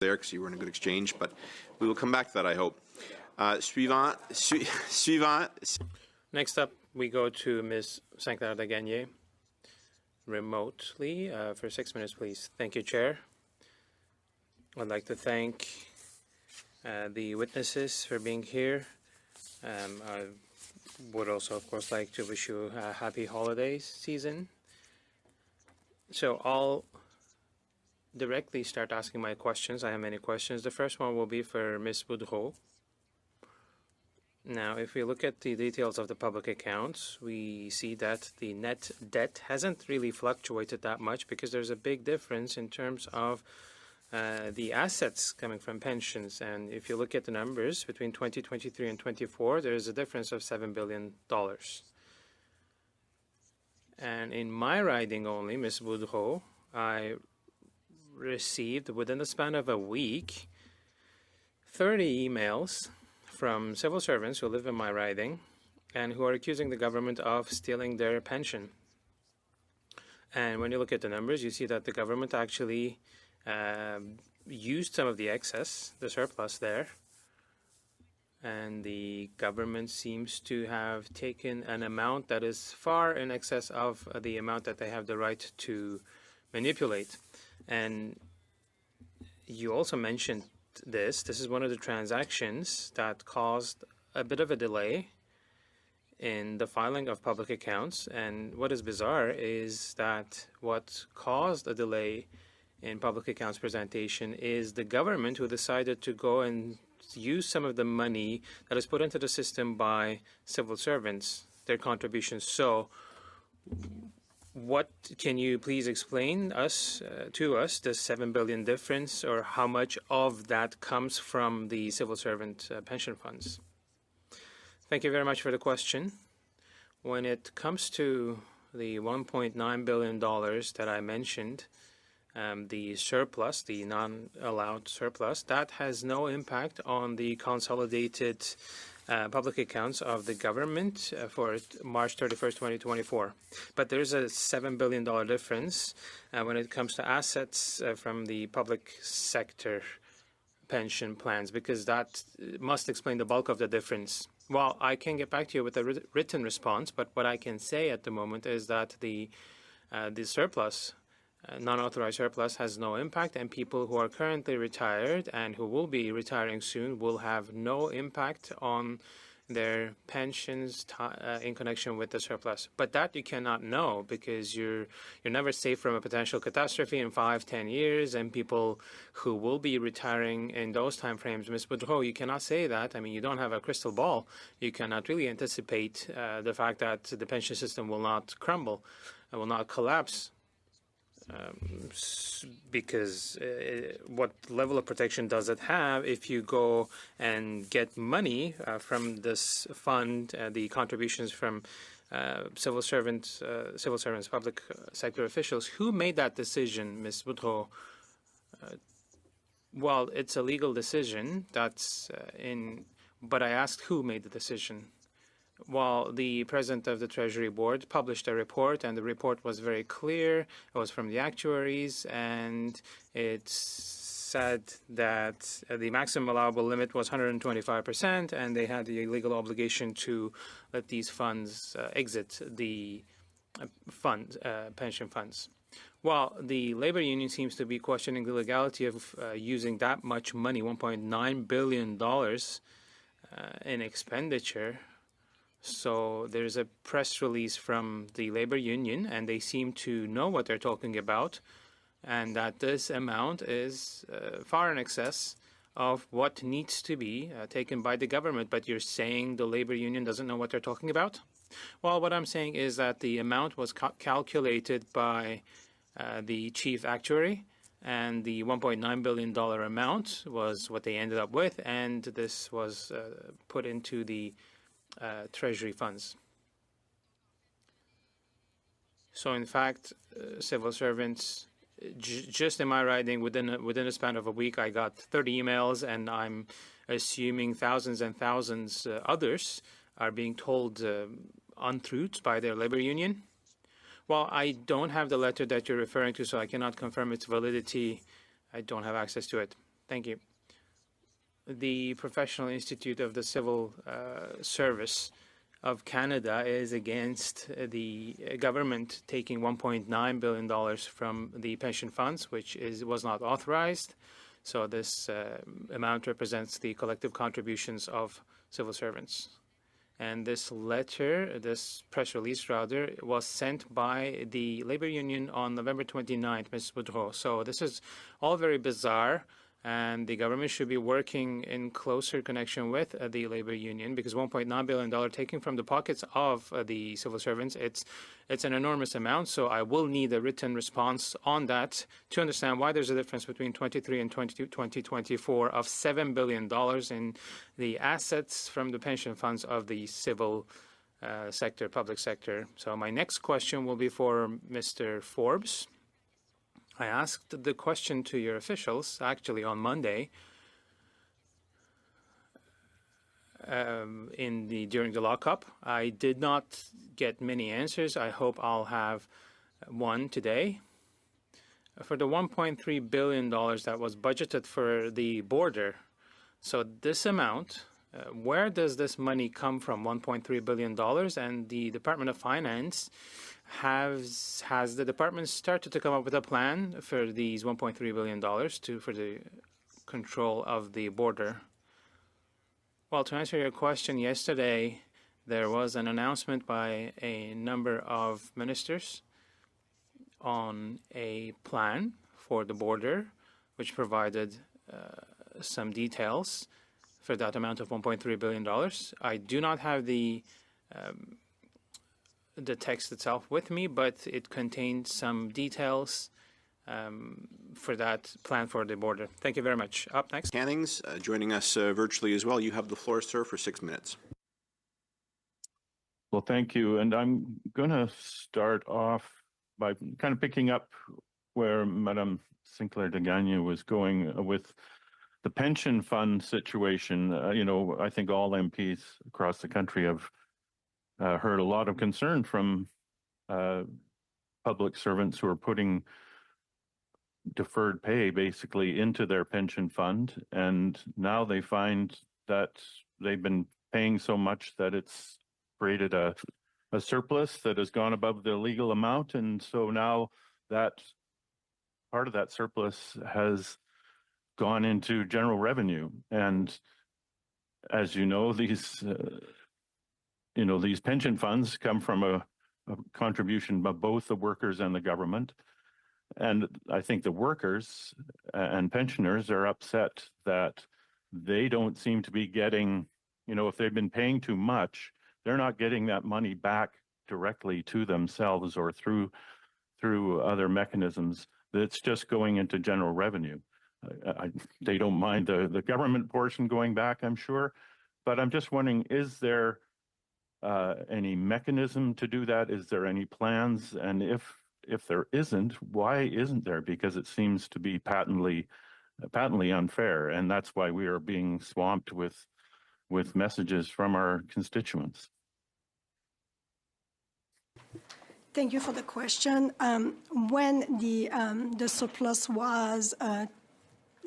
there because you were in a good exchange, but we will come back to that, I hope. Suivant. Next up, we go to Ms. Saint-Clair-Gagné remotely for 6 minutes, please. Thank you, Chair. I'd like to thank the witnesses for being here. I would also, of course, like to wish you a happy holidays season. So I'll directly start asking my questions. I have many questions. The first one will be for Ms. Boudreau. Now, if we look at the details of the public accounts, we see that the net debt hasn't really fluctuated that much because there's a big difference in terms of the assets coming from pensions. And if you look at the numbers between 2023 and 24, there's a difference of $7 billion. And in my riding only, Ms. Boudreau, I received within the span of a week 30 emails from civil servants who live in my riding and who are accusing the government of stealing their pension. And when you look at the numbers, you see that the government actually used some of the excess, the surplus there, and the government seems to have taken an amount that is far in excess of the amount that they have the right to manipulate. And you also mentioned this. This is one of the transactions that caused a bit of a delay in the filing of public accounts. And what is bizarre is that what caused a delay in public accounts presentation is the government who decided to go and use some of the money that is put into the system by civil servants, their contributions. So what can you please explain to us the $7 billion difference, or how much of that comes from the civil servant pension funds? Thank you very much for the question. When it comes to the $1.9 billion that I mentioned, the surplus, the non-allowed surplus, that has no impact on the consolidated public accounts of the government for March 31st, 2024. But there's a $7 billion difference when it comes to assets from the public sector pension plans, because that must explain the bulk of the difference. Well, I can get back to you with a written response, but what I can say at the moment is that the surplus, non-authorized surplus, has no impact, and people who are currently retired and who will be retiring soon will have no impact on their pensions in connection with the surplus. But that you cannot know, because you're never safe from a potential catastrophe in 5-10 years, and people who will be retiring in those time frames. Ms. Boudreau, you cannot say that. I mean, you don't have a crystal ball. You cannot really anticipate the fact that the pension system will not crumble, will not collapse. Because what level of protection does it have if you go and get money from this fund, the contributions from civil servants, public sector officials? Who made that decision, Ms. Boudreau? Well, it's a legal decision. That's but I asked who made the decision. Well, the president of the Treasury Board published a report, and the report was very clear. It was from the actuaries, and it said that the maximum allowable limit was 125%, and they had the legal obligation to let these funds exit the pension funds. Well, the labor union seems to be questioning the legality of using that much money, $1.9 billion in expenditure. So there's a press release from the labor union, and they seem to know what they're talking about, and that this amount is far in excess of what needs to be taken by the government. But you're saying the labor union doesn't know what they're talking about? Well, what I'm saying is that the amount was calculated by the chief actuary, and the $1.9 billion amount was what they ended up with, and this was put into the Treasury funds. So, in fact, civil servants, just in my riding, within a span of a week, I got 30 emails, and I'm assuming thousands and thousands others are being told untruths by their labor union. Well, I don't have the letter that you're referring to, so I cannot confirm its validity. I don't have access to it. Thank you. The Professional Institute of the Civil Service of Canada is against the government taking $1.9 billion from the pension funds, which was not authorized. So this amount represents the collective contributions of civil servants. And this letter, this press release rather, was sent by the labor union on November 29th, Ms. Boudreau. So this is all very bizarre, and the government should be working in closer connection with the labor union, because $1.9 billion taken from the pockets of the civil servants, it's an enormous amount. So I will need a written response on that to understand why there's a difference between 23 and 2024 of $7 billion in the assets from the pension funds of the civil sector, public sector. So my next question will be for Mr. Forbes. I asked the question to your officials actually on Monday during the lockup. I did not get many answers. I hope I'll have one today. For the $1.3 billion that was budgeted for the border, so this amount, where does this money come from, $1.3 billion? And the Department of Finance, has the department started to come up with a plan for these $1.3 billion for the control of the border? Well, to answer your question, yesterday there was an announcement by a number of ministers on a plan for the border, which provided some details for that amount of $1.3 billion. I do not have the text itself with me, but it contains some details for that plan for the border. Thank you very much. Up next. Cannings, joining us virtually as well. You have the floor, sir, for 6 minutes. Well, thank you. And I'm going to start off by kind of picking up where Madame Sinclair-Degagné was going with the pension fund situation. I think all MPs across the country have heard a lot of concern from public servants who are putting deferred pay basically into their pension fund, and now they find that they've been paying so much that it's created a surplus that has gone above the legal amount, and so now that part of that surplus has gone into general revenue. And as you know, these pension funds come from a contribution by both the workers and the government. And I think the workers and pensioners are upset that they don't seem to be getting, if they've been paying too much, they're not getting that money back directly to themselves or through other mechanisms. It's just going into general revenue. They don't mind the government portion going back, I'm sure, but I'm just wondering, is there any mechanism to do that? Is there any plans? And if there isn't, why isn't there? Because it seems to be patently unfair, and that's why we are being swamped with messages from our constituents. Thank you for the question. When the surplus was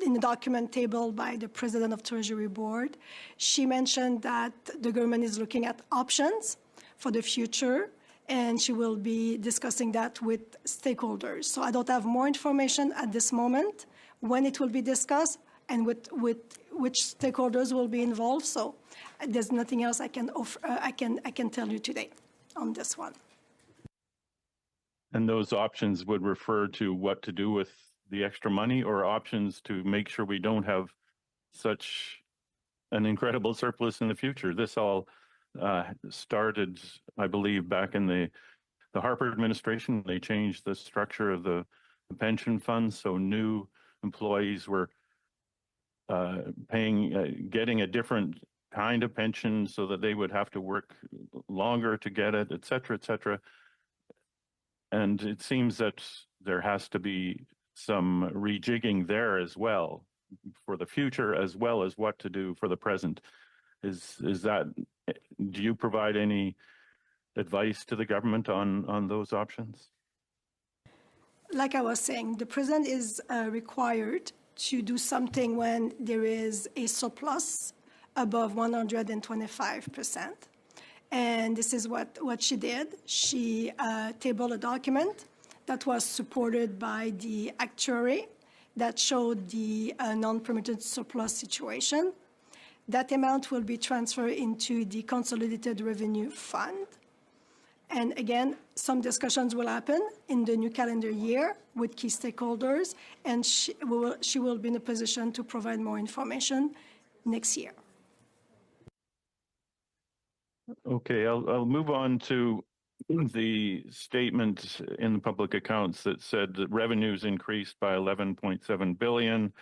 in the document tabled by the President of Treasury Board, she mentioned that the government is looking at options for the future, and she will be discussing that with stakeholders. So I don't have more information at this moment when it will be discussed and with which stakeholders will be involved. So there's nothing else I can offer, I can tell you today on this one. And those options would refer to what to do with the extra money, or options to make sure we don't have such an incredible surplus in the future? This all started, I believe, back in the Harper administration. They changed the structure of the pension funds, so new employees were getting a different kind of pension so that they would have to work longer to get it, et cetera, et cetera. And it seems that there has to be some rejigging there as well for the future, as well as what to do for the present. Do you provide any advice to the government on those options? Like I was saying, the President is required to do something when there is a surplus above 125%. And this is what she did. She tabled a document that was supported by the actuary that showed the non-permitted surplus situation. That amount will be transferred into the Consolidated Revenue Fund. And again, some discussions will happen in the new calendar year with key stakeholders, and she will be in a position to provide more information next year. Okay, I'll move on to the statement in the public accounts that said that revenues increased by 11.7 billion.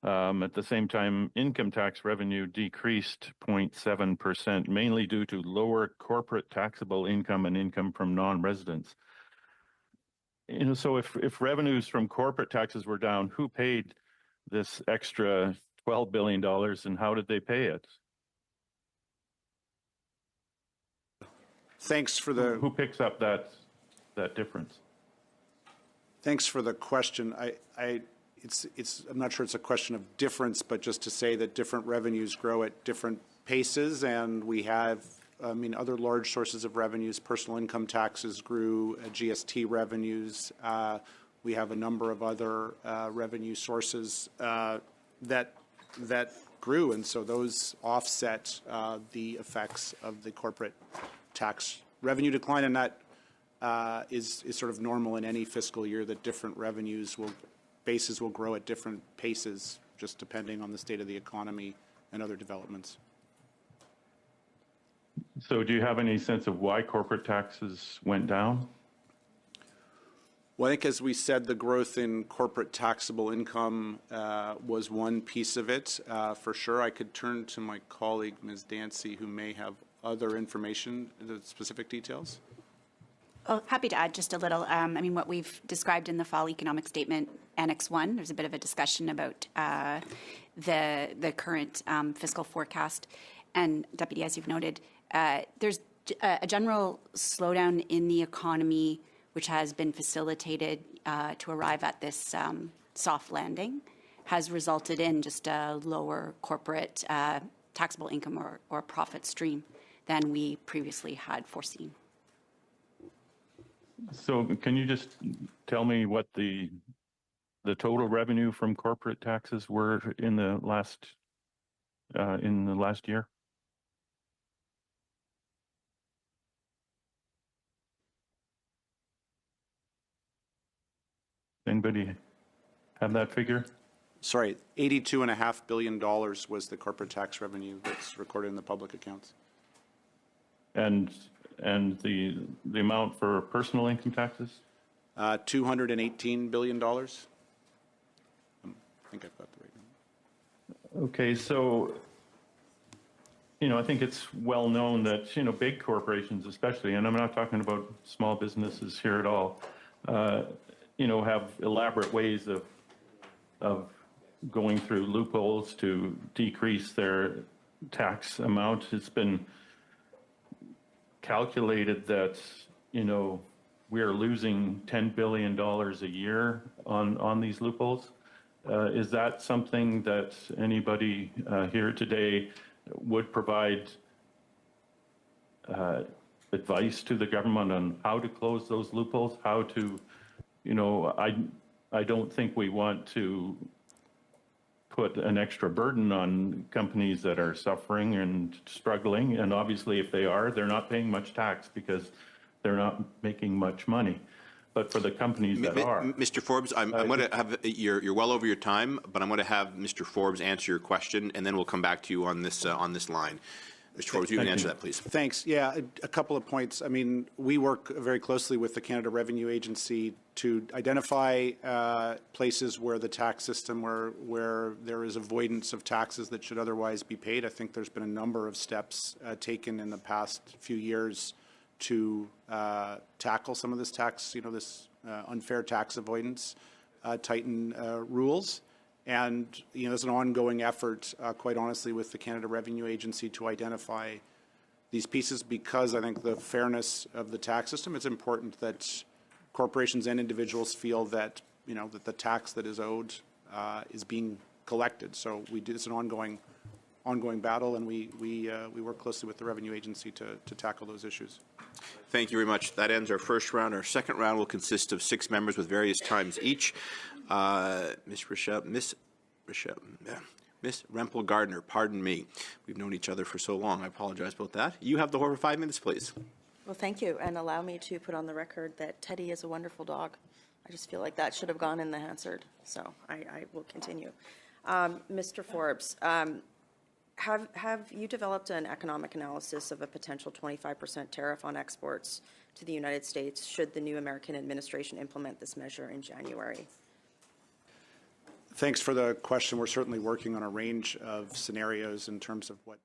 At the same time, income tax revenue decreased 0.7%, mainly due to lower corporate taxable income and income from non-residents. So if revenues from corporate taxes were down, who paid this extra $12 billion and how did they pay it? Thanks for the... Who picks up that difference? Thanks for the question. I'm not sure it's a question of difference, but just to say that different revenues grow at different paces, and we have, other large sources of revenues. Personal income taxes grew, GST revenues. We have a number of other revenue sources that grew, and so those offset the effects of the corporate tax revenue decline, and that is sort of normal in any fiscal year, that different bases will grow at different paces, just depending on the state of the economy and other developments. So do you have any sense of why corporate taxes went down? Well, I think, as we said, the growth in corporate taxable income was one piece of it. For sure, I could turn to my colleague, Ms. Dancy, who may have other information, the specific details. Oh, happy to add just a little. What we've described in the fall economic statement, Annex 1, there's a bit of a discussion about the current fiscal forecast. And, Deputy, as you've noted, there's a general slowdown in the economy, which has been facilitated to arrive at this soft landing, has resulted in just a lower corporate taxable income or profit stream than we previously had foreseen. So can you just tell me what the total revenue from corporate taxes were in the last year? Anybody have that figure? Sorry, $82.5 billion was the corporate tax revenue that's recorded in the public accounts. And the amount for personal income taxes? $218 billion. I think I've got the right number. Okay, so, I think it's well known that, big corporations especially, and I'm not talking about small businesses here at all, have elaborate ways of going through loopholes to decrease their tax amount. It's been calculated that, we are losing $10 billion a year on these loopholes. Is that something that anybody here today would provide advice to the government on how to close those loopholes? How to, I don't think we want to put an extra burden on companies that are suffering and struggling. And obviously, if they are, they're not paying much tax because they're not making much money. But for the companies that are, Mr. Forbes, I'm going to have you're well over your time, but I'm going to have Mr. Forbes answer your question, and then we'll come back to you on this line. Mr. Forbes, you can answer that, please. Thanks. Yeah, a couple of points. We work very closely with the Canada Revenue Agency to identify places where the tax system, where there is avoidance of taxes that should otherwise be paid. I think there's been a number of steps taken in the past few years to tackle some of this tax, this unfair tax avoidance, tighten rules. And, there's an ongoing effort, quite honestly, with the Canada Revenue Agency to identify these pieces, because I think the fairness of the tax system, it's important that corporations and individuals feel that, that the tax that is owed is being collected. So it's an ongoing battle, and we work closely with the Revenue Agency to tackle those issues. Thank you very much. That ends our first round. Our second round will consist of 6 members with various times each. Miss Rempel Gardner, pardon me. We've known each other for so long. I apologize about that. You have the floor for 5 minutes, please. Well, thank you, and allow me to put on the record that Teddy is a wonderful dog. I just feel like that should have gone in the Hansard, so I will continue. Mr. Forbes, have you developed an economic analysis of a potential 25% tariff on exports to the United States should the new American administration implement this measure in January? Thanks for the question. We're certainly working on a range of scenarios in terms of what